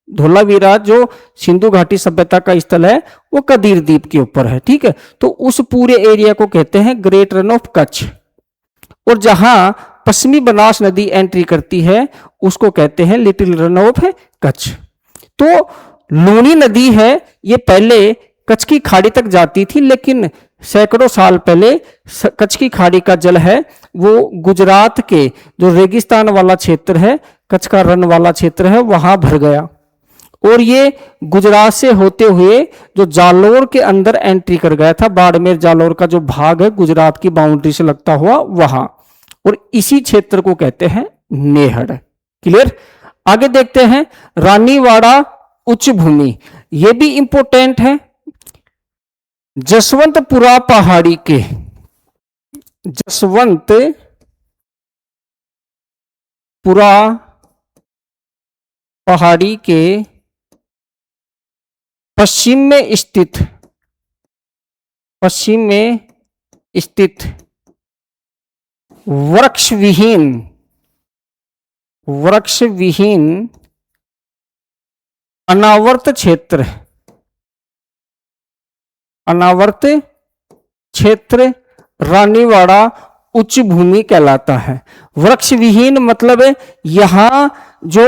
धोलावीरा जो सिंधु घाटी सभ्यता का स्थल है वो कदीर द्वीप के ऊपर है, ठीक है। तो उस पूरे एरिया को कहते हैं ग्रेट रन ऑफ कच्छ। और जहां पश्चिमी बनास नदी एंट्री करती है उसको कहते हैं लिटिल रन ऑफ कच्छ। तो लूणी नदी है ये पहले कच्छ की खाड़ी तक जाती थी, लेकिन सैकड़ों साल पहले कच्छ की खाड़ी का जल है वो गुजरात के जो रेगिस्तान वाला क्षेत्र है, कच्छ का रण वाला क्षेत्र है, वहां भर गया। और ये गुजरात से होते हुए जो जालोर के अंदर एंट्री कर गया था, बाड़मेर जालोर का जो भाग है गुजरात की बाउंड्री से लगता हुआ वहां, और इसी क्षेत्र को कहते हैं नेहड़। क्लियर। आगे देखते हैं रानीवाड़ा उच्च भूमि, यह भी इंपोर्टेंट है। जसवंतपुरा पहाड़ी के, जसवंतपुरा पहाड़ी के पश्चिम में स्थित, पश्चिम में स्थित वृक्ष विहीन, वृक्ष विहीन अनावर्त क्षेत्र, अनावर्त क्षेत्र रानीवाड़ा उच्च भूमि कहलाता है। वृक्ष विहीन मतलब यहां जो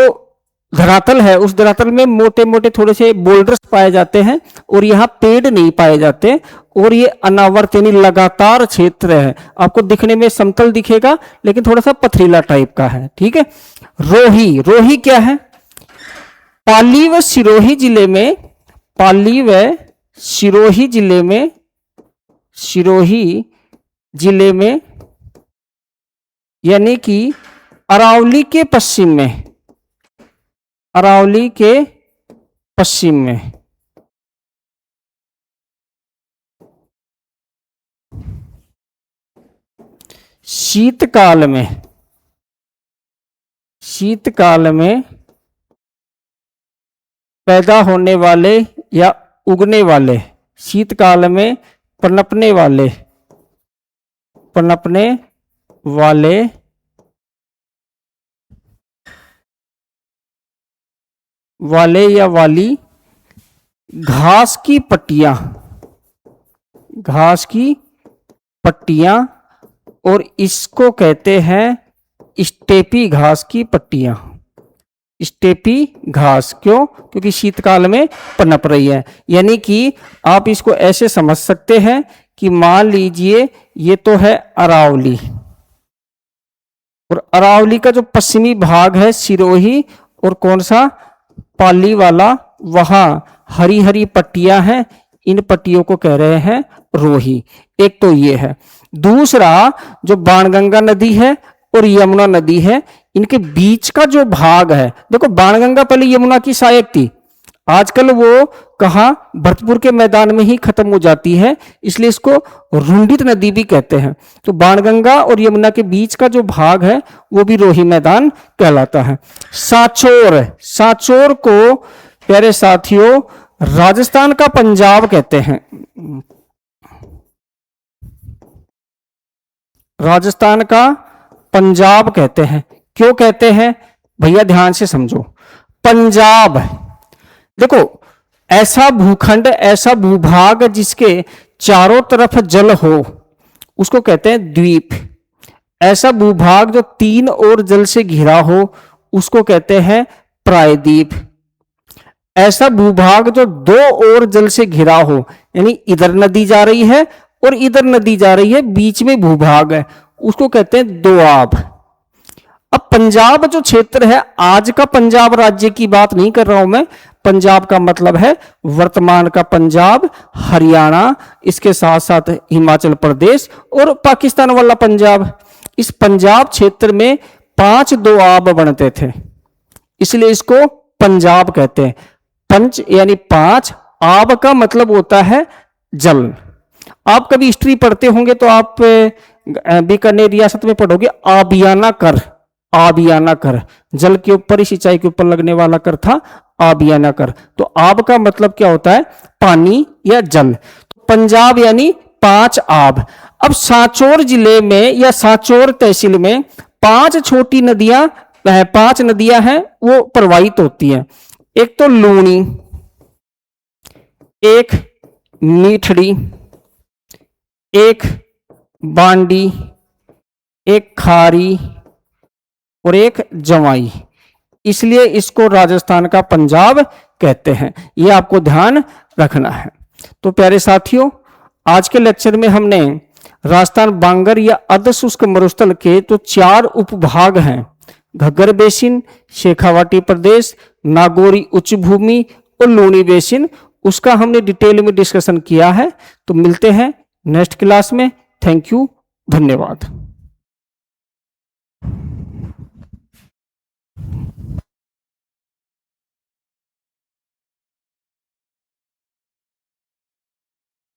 धरातल है उस धरातल में मोटे मोटे थोड़े से बोल्डर्स पाए जाते हैं और यहाँ पेड़ नहीं पाए जाते, और ये अनावर्त यानी लगातार क्षेत्र है। आपको दिखने में समतल दिखेगा लेकिन थोड़ा सा पथरीला टाइप का है, ठीक है। रोही, रोही क्या है, पाली व सिरोही जिले में, पाली व सिरोही जिले में, सिरोही जिले में यानी कि अरावली के पश्चिम में, अरावली के पश्चिम में शीतकाल में, शीतकाल में पैदा होने वाले या उगने वाले, शीतकाल में पनपने वाले, पनपने वाले वाले या वाली घास की पट्टियां, घास की पट्टियां, और इसको कहते हैं स्टेपी घास की पट्टियां। स्टेपी घास, क्यों? क्योंकि शीतकाल में पनप रही है। यानी कि आप इसको ऐसे समझ सकते हैं कि मान लीजिए ये तो है अरावली, और अरावली का जो पश्चिमी भाग है सिरोही और कौन सा पाली वाला, वहां हरी हरी पट्टियां हैं, इन पट्टियों को कह रहे हैं रोही। एक तो ये है। दूसरा, जो बाणगंगा नदी है और यमुना नदी है, इनके बीच का जो भाग है, देखो बाणगंगा पहले यमुना की सहायक थी, आजकल वो कहा भरतपुर के मैदान में ही खत्म हो जाती है, इसलिए इसको रुंडित नदी भी कहते हैं। तो बाणगंगा और यमुना के बीच का जो भाग है वो भी रोही मैदान कहलाता है। सांचौर, सांचौर को प्यारे साथियों राजस्थान का पंजाब कहते हैं। राजस्थान का पंजाब कहते हैं। क्यों कहते हैं भैया, ध्यान से समझो। पंजाब, देखो ऐसा भूखंड, ऐसा भूभाग जिसके चारों तरफ जल हो, उसको कहते हैं द्वीप। ऐसा भूभाग जो तीन ओर जल से घिरा हो, उसको कहते हैं प्रायद्वीप। ऐसा भूभाग जो दो ओर जल से घिरा हो, यानी इधर नदी जा रही है और इधर नदी जा रही है, बीच में भूभाग है, उसको कहते हैं दोआब। अब पंजाब जो क्षेत्र है, आज का पंजाब राज्य की बात नहीं कर रहा हूं मैं, पंजाब का मतलब है वर्तमान का पंजाब, हरियाणा, इसके साथ साथ हिमाचल प्रदेश और पाकिस्तान वाला पंजाब। इस पंजाब क्षेत्र में 5 दोआब बनते थे, इसलिए इसको पंजाब कहते हैं। पंच यानी 5, आब का मतलब होता है जल। आप कभी हिस्ट्री पढ़ते होंगे तो आप बीकानेर रियासत में पढ़ोगे आबियाना कर, आबियाना कर, जल के ऊपर ही सिंचाई के ऊपर लगने वाला कर था आबियाना कर। तो आब का मतलब क्या होता है? पानी या जल। तो पंजाब यानी 5 आब। अब सांचौर जिले में या सांचौर तहसील में 5 छोटी नदियां, 5 नदियां हैं, वो प्रवाहित होती हैं। एक तो लूनी, एक मीठड़ी, एक बांडी, एक खारी और एक जवाई। इसलिए इसको राजस्थान का पंजाब कहते हैं, ये आपको ध्यान रखना है। तो प्यारे साथियों, आज के लेक्चर में हमने राजस्थान बांगर या अर्धशुष्क मरुस्थल के तो 4 उपभाग हैं, घग्गर बेसिन, शेखावाटी प्रदेश, नागौरी उच्च भूमि और लूनी बेसिन, उसका हमने डिटेल में डिस्कशन किया है। तो मिलते हैं नेक्स्ट क्लास में। थैंक यू, धन्यवाद।